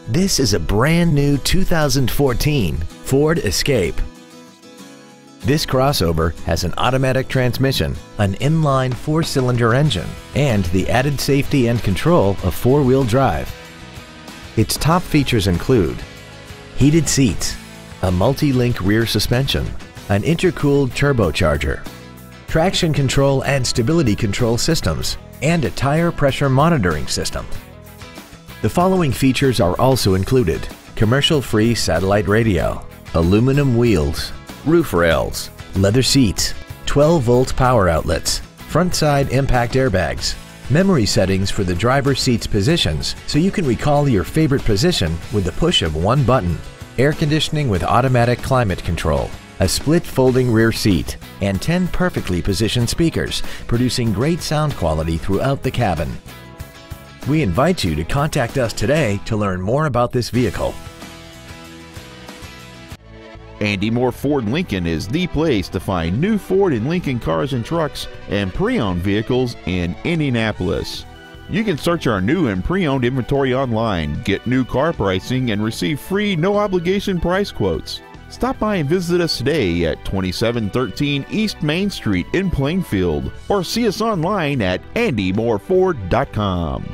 This is a brand new 2014 Ford Escape. This crossover has an automatic transmission, an inline 4-cylinder engine, and the added safety and control of 4-wheel drive. Its top features include heated seats, a multi-link rear suspension, an intercooled turbocharger, traction control and stability control systems, and a tire pressure monitoring system. The following features are also included: commercial-free satellite radio, aluminum wheels, roof rails, leather seats, 12-volt power outlets, front side impact airbags, memory settings for the driver's seat's positions so you can recall your favorite position with the push of one button, air conditioning with automatic climate control, a split folding rear seat, and 10 perfectly positioned speakers, producing great sound quality throughout the cabin. We invite you to contact us today to learn more about this vehicle. Andy Mohr Ford Lincoln is the place to find new Ford and Lincoln cars and trucks and pre-owned vehicles in Indianapolis. You can search our new and pre-owned inventory online, get new car pricing, and receive free no-obligation price quotes. Stop by and visit us today at 2713 East Main Street in Plainfield, or see us online at andymohrford.com.